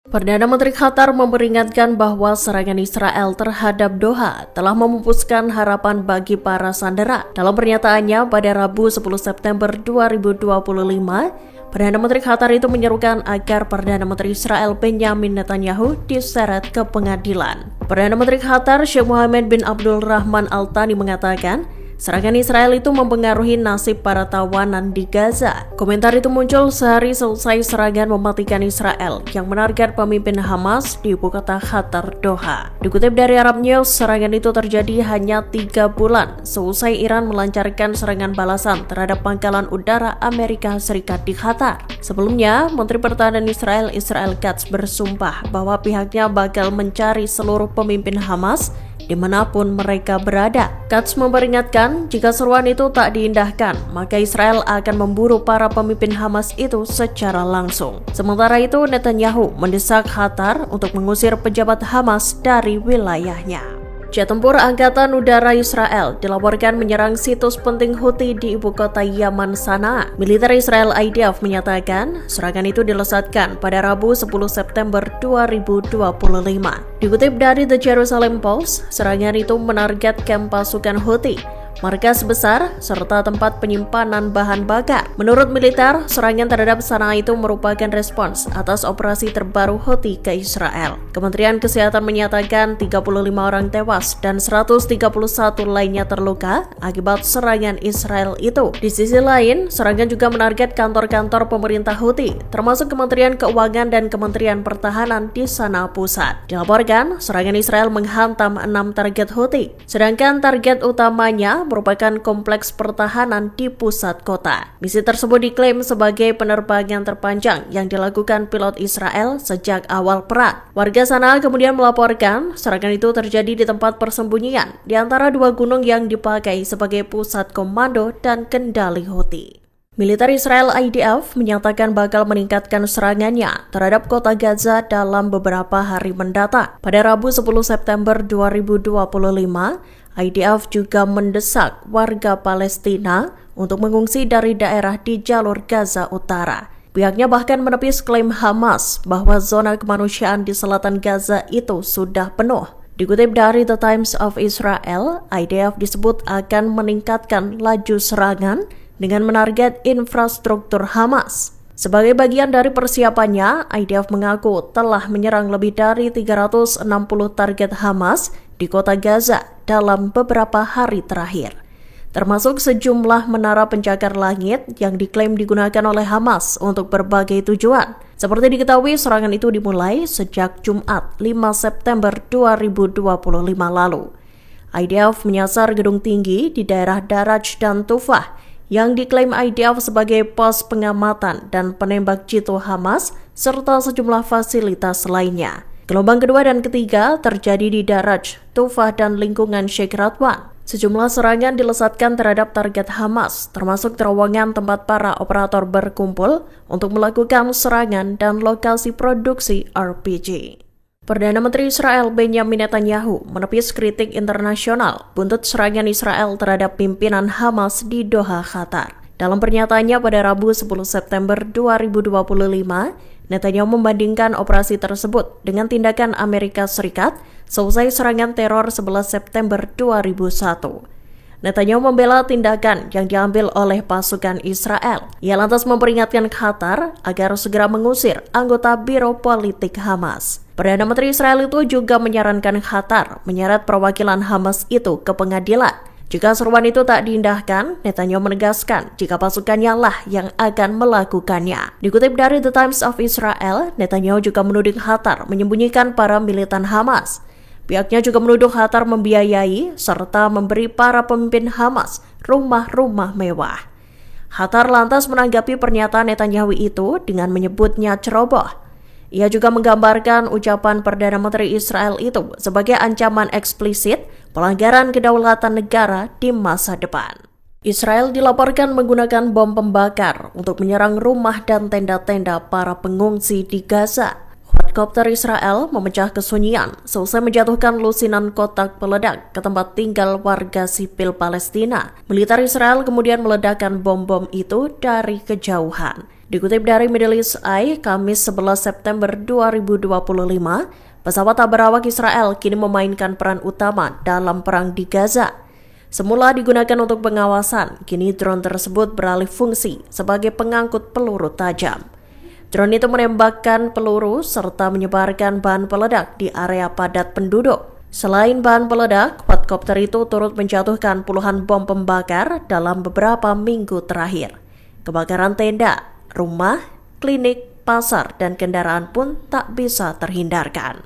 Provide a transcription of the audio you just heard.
Perdana Menteri Qatar memperingatkan bahwa serangan Israel terhadap Doha telah memupuskan harapan bagi para sandera. Dalam pernyataannya pada Rabu 10 September 2025, Perdana Menteri Qatar itu menyerukan agar Perdana Menteri Israel Benjamin Netanyahu diseret ke pengadilan. Perdana Menteri Qatar Sheikh Mohammed bin Abdul Rahman Al Thani mengatakan, serangan Israel itu mempengaruhi nasib para tawanan di Gaza. Komentar itu muncul sehari selesai serangan mematikan Israel yang menarget pemimpin Hamas di ibu kota Qatar, Doha. Dikutip dari Arab News, serangan itu terjadi hanya 3 bulan seusai Iran melancarkan serangan balasan terhadap pangkalan udara Amerika Serikat di Qatar. Sebelumnya, Menteri Pertahanan Israel Katz bersumpah bahwa pihaknya bakal mencari seluruh pemimpin Hamas dimanapun mereka berada. Katz memperingatkan, jika seruan itu tak diindahkan, maka Israel akan memburu para pemimpin Hamas itu secara langsung. Sementara itu, Netanyahu mendesak Qatar untuk mengusir pejabat Hamas dari wilayahnya. Jet tempur Angkatan Udara Israel dilaporkan menyerang situs penting Houthi di ibu kota Yaman Sanaa. Militer Israel IDF menyatakan serangan itu dilesatkan pada Rabu 10 September 2025. Dikutip dari The Jerusalem Post, serangan itu menarget kamp pasukan Houthi, markas besar, serta tempat penyimpanan bahan bakar. Menurut militer, serangan terhadap Sanaa itu merupakan respons atas operasi terbaru Houthi ke Israel. Kementerian Kesehatan menyatakan 35 orang tewas dan 131 lainnya terluka akibat serangan Israel itu. Di sisi lain, serangan juga menarget kantor-kantor pemerintah Houthi, termasuk Kementerian Keuangan dan Kementerian Pertahanan di Sanaa Pusat. Dilaporkan, serangan Israel menghantam 6 target Houthi, sedangkan target utamanya merupakan kompleks pertahanan di pusat kota. Misi tersebut diklaim sebagai penerbangan terpanjang yang dilakukan pilot Israel sejak awal perang. Warga Sanaa kemudian melaporkan serangan itu terjadi di tempat persembunyian di antara 2 gunung yang dipakai sebagai pusat komando dan kendali Houthi. Militer Israel IDF menyatakan bakal meningkatkan serangannya terhadap kota Gaza dalam beberapa hari mendatang. Pada Rabu 10 September 2025, IDF juga mendesak warga Palestina untuk mengungsi dari daerah di jalur Gaza Utara. Pihaknya bahkan menepis klaim Hamas bahwa zona kemanusiaan di selatan Gaza itu sudah penuh. Dikutip dari The Times of Israel, IDF disebut akan meningkatkan laju serangan dengan menarget infrastruktur Hamas. Sebagai bagian dari persiapannya, IDF mengaku telah menyerang lebih dari 360 target Hamas di kota Gaza dalam beberapa hari terakhir, termasuk sejumlah menara penjagar langit yang diklaim digunakan oleh Hamas untuk berbagai tujuan. Seperti diketahui, serangan itu dimulai sejak Jumat 5 September 2025 lalu. IDF menyasar gedung tinggi di daerah Daraj dan Tufah yang diklaim IDF sebagai pos pengamatan dan penembak jitu Hamas serta sejumlah fasilitas lainnya. Gelombang kedua dan ketiga terjadi di Daraj, Tufah, dan lingkungan Sheikh Radwan. Sejumlah serangan dilesatkan terhadap target Hamas, termasuk terowongan tempat para operator berkumpul untuk melakukan serangan dan lokasi produksi RPG. Perdana Menteri Israel Benjamin Netanyahu menepis kritik internasional buntut serangan Israel terhadap pimpinan Hamas di Doha, Qatar. Dalam pernyataannya pada Rabu 10 September 2025, Netanyahu membandingkan operasi tersebut dengan tindakan Amerika Serikat seusai serangan teror 11 September 2001. Netanyahu membela tindakan yang diambil oleh pasukan Israel. Ia lantas memperingatkan Qatar agar segera mengusir anggota Biro Politik Hamas. Perdana Menteri Israel itu juga menyarankan Qatar menyeret perwakilan Hamas itu ke pengadilan. Jika seruan itu tak diindahkan, Netanyahu menegaskan jika pasukannya lah yang akan melakukannya. Dikutip dari The Times of Israel, Netanyahu juga menuding Qatar menyembunyikan para militan Hamas. Pihaknya juga menuduh Qatar membiayai serta memberi para pemimpin Hamas rumah-rumah mewah. Qatar lantas menanggapi pernyataan Netanyahu itu dengan menyebutnya ceroboh. Ia juga menggambarkan ucapan Perdana Menteri Israel itu sebagai ancaman eksplisit pelanggaran kedaulatan negara di masa depan. Israel dilaporkan menggunakan bom pembakar untuk menyerang rumah dan tenda-tenda para pengungsi di Gaza. Helikopter Israel memecah kesunyian seusai menjatuhkan lusinan kotak peledak ke tempat tinggal warga sipil Palestina. Militer Israel kemudian meledakkan bom-bom itu dari kejauhan. Dikutip dari Middle East Eye, Kamis 11 September 2025, pesawat tak berawak Israel kini memainkan peran utama dalam perang di Gaza. Semula digunakan untuk pengawasan, kini drone tersebut beralih fungsi sebagai pengangkut peluru tajam. Drone itu menembakkan peluru serta menyebarkan bahan peledak di area padat penduduk. Selain bahan peledak, quadcopter itu turut menjatuhkan puluhan bom pembakar dalam beberapa minggu terakhir. Kebakaran tenda, rumah, klinik, pasar, dan kendaraan pun tak bisa terhindarkan.